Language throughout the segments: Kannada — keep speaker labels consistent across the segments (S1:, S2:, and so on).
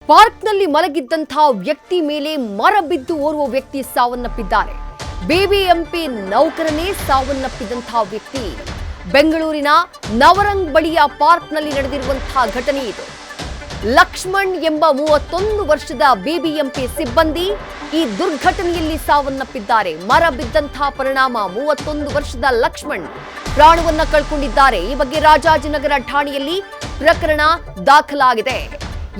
S1: ಪಾರ್ಕ್ನಲ್ಲಿ ಮಲಗಿದ್ದಂತಹ ವ್ಯಕ್ತಿ ಮೇಲೆ ಮರ ಬಿದ್ದು ಓರ್ವ ವ್ಯಕ್ತಿ ಸಾವನ್ನಪ್ಪಿದ್ದಾರೆ. ಬಿಬಿಎಂಪಿ ನೌಕರನೇ ಸಾವನ್ನಪ್ಪಿದಂತಹ ವ್ಯಕ್ತಿ ಬೆಂಗಳೂರಿನ ನವರಂಗ್ ಬಳಿಯ ಪಾರ್ಕ್ನಲ್ಲಿ ನಡೆದಿರುವಂತಹ ಘಟನೆ ಇದು. ಲಕ್ಷ್ಮಣ್ ಎಂಬ 31 ವರ್ಷದ ಬಿಬಿಎಂಪಿ ಸಿಬ್ಬಂದಿ ಈ ದುರ್ಘಟನೆಯಲ್ಲಿ ಸಾವನ್ನಪ್ಪಿದ್ದಾರೆ. ಮರ ಬಿದ್ದಂತಹ ಪರಿಣಾಮ 31 ವರ್ಷದ ಲಕ್ಷ್ಮಣ್ ಪ್ರಾಣವನ್ನ ಕಳ್ಕೊಂಡಿದ್ದಾರೆ. ಈ ಬಗ್ಗೆ ರಾಜಾಜಿನಗರ ಠಾಣೆಯಲ್ಲಿ ಪ್ರಕರಣ ದಾಖಲಾಗಿದೆ.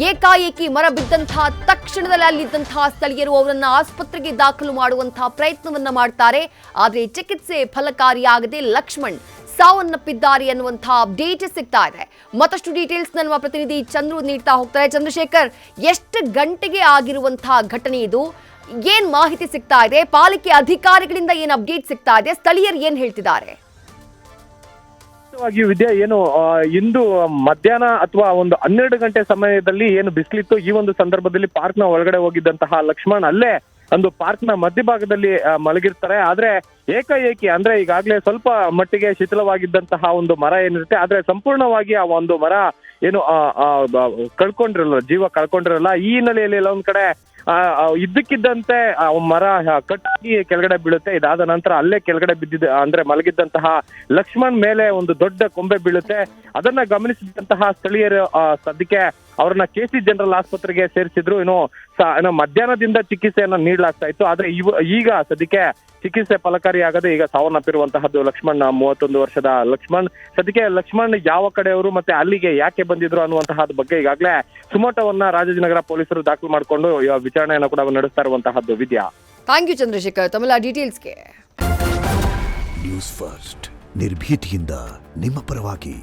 S1: ಏಕಾಏಕಿ ಮರ ಬಿದ್ದಂತಹ ತಕ್ಷಣದಲ್ಲಿ ಅಲ್ಲಿದ್ದಂತಹ ಸ್ಥಳೀಯರು ಅವರನ್ನ ಆಸ್ಪತ್ರೆಗೆ ದಾಖಲು ಮಾಡುವಂತಹ ಪ್ರಯತ್ನವನ್ನ ಮಾಡ್ತಾರೆ. ಆದರೆ ಚಿಕಿತ್ಸೆ ಫಲಕಾರಿಯಾಗದೆ ಲಕ್ಷ್ಮಣ್ ಸಾವನ್ನಪ್ಪಿದ್ದಾರೆ ಅನ್ನುವಂತಹ ಅಪ್ಡೇಟ್ ಸಿಗ್ತಾ ಇದೆ. ಮತ್ತಷ್ಟು ಡೀಟೇಲ್ಸ್ ನಮ್ಮ ಪ್ರತಿನಿಧಿ ಚಂದ್ರು ನೀಡ್ತಾ ಹೋಗ್ತಾರೆ. ಚಂದ್ರಶೇಖರ್, ಎಷ್ಟು ಗಂಟೆಗೆ ಆಗಿರುವಂತಹ ಘಟನೆ ಇದು? ಏನ್ ಮಾಹಿತಿ ಸಿಗ್ತಾ ಇದೆ? ಪಾಲಿಕೆ ಅಧಿಕಾರಿಗಳಿಂದ ಏನ್ ಅಪ್ಡೇಟ್ ಸಿಗ್ತಾ ಇದೆ? ಸ್ಥಳೀಯರು ಏನ್ ಹೇಳ್ತಿದ್ದಾರೆ?
S2: ವಿದ್ಯಾ, ಏನು ಇಂದು ಮಧ್ಯಾಹ್ನ ಅಥವಾ ಒಂದು 12 ಗಂಟೆ ಸಮಯದಲ್ಲಿ ಏನು ಬಿಸಿಲಿತ್ತು, ಈ ಒಂದು ಸಂದರ್ಭದಲ್ಲಿ ಪಾರ್ಕ್ ನ ಒಳಗಡೆ ಹೋಗಿದ್ದಂತಹ ಲಕ್ಷ್ಮಣ್ ಅಲ್ಲೇ ಒಂದು ಪಾರ್ಕ್ ನ ಮಧ್ಯಭಾಗದಲ್ಲಿ ಮಲಗಿರ್ತಾರೆ. ಆದ್ರೆ ಏಕಾಏಕಿ ಅಂದ್ರೆ ಈಗಾಗಲೇ ಸ್ವಲ್ಪ ಮಟ್ಟಿಗೆ ಶಿಥಿಲವಾಗಿದ್ದಂತಹ ಒಂದು ಮರ ಏನಿರುತ್ತೆ, ಆದ್ರೆ ಸಂಪೂರ್ಣವಾಗಿ ಆ ಒಂದು ಮರ ಏನು ಕಳ್ಕೊಂಡಿರಲ್ಲ, ಜೀವ ಕಳ್ಕೊಂಡಿರಲ್ಲ. ಈ ಹಿನ್ನೆಲೆಯಲ್ಲಿ ಎಲ್ಲ ಒಂದ್ ಕಡೆ ಇದ್ದಕ್ಕಿದ್ದಂತೆ ಮರ ಕಟ್ಟಾಗಿ ಕೆಳಗಡೆ ಬೀಳುತ್ತೆ. ಇದಾದ ನಂತರ ಅಲ್ಲೇ ಕೆಳಗಡೆ ಬಿದ್ದಿದ್ದ ಅಂದ್ರೆ ಮಲಗಿದ್ದಂತಹ ಲಕ್ಷ್ಮಣ್ ಮೇಲೆ ಒಂದು ದೊಡ್ಡ ಕೊಂಬೆ ಬೀಳುತ್ತೆ. ಅದನ್ನ ಗಮನಿಸಿದಂತಹ ಸ್ಥಳೀಯರು ಸದ್ಯಕ್ಕೆ ಅವ್ರನ್ನ KC ಜನರಲ್ ಆಸ್ಪತ್ರೆಗೆ ಸೇರಿಸಿದ್ರು. ಇನ್ನು ಮಧ್ಯಾಹ್ನದಿಂದ ಚಿಕಿತ್ಸೆಯನ್ನ ನೀಡಲಾಗ್ತಾ ಇತ್ತು. ಆದ್ರೆ ಈಗ ಸದ್ಯಕ್ಕೆ ಚಿಕಿತ್ಸೆ ಫಲಕಾರಿಯಾಗದೆ ಈಗ ಸಾವನ್ನಪ್ಪಿರುವಂತಹದ್ದು ಲಕ್ಷ್ಮಣ್, 31 ವರ್ಷದ ಲಕ್ಷ್ಮಣ್. ಸದ್ಯಕ್ಕೆ ಲಕ್ಷ್ಮಣ್ ಯಾವ ಕಡೆಯವರು ಮತ್ತೆ ಅಲ್ಲಿಗೆ ಯಾಕೆ ಬಂದಿದ್ರು ಅನ್ನುವಂತಹದ್ದು ಬಗ್ಗೆ ಈಗಾಗಲೇ ಸುಮೋಟೋವನ್ನ ರಾಜಾಜಿನಗರ ಪೊಲೀಸರು ದಾಖಲು ಮಾಡಿಕೊಂಡು ವಿಚಾರಣೆಯನ್ನು ಕೂಡ ನಡೆಸ್ತಾ ಇರುವಂತಹದ್ದು. ವಿದ್ಯಾ,
S1: ಥ್ಯಾಂಕ್ ಯು ಚಂದ್ರಶೇಖರ್ ತಮ್ಮೆಲ್ಲ ಡೀಟೇಲ್ಸ್ಗೆ.
S3: ನ್ಯೂಸ್ ಫಸ್ಟ್ ನಿರ್ಭೀತಿಯಿಂದ ನಿಮ್ಮ ಪರವಾಗಿ.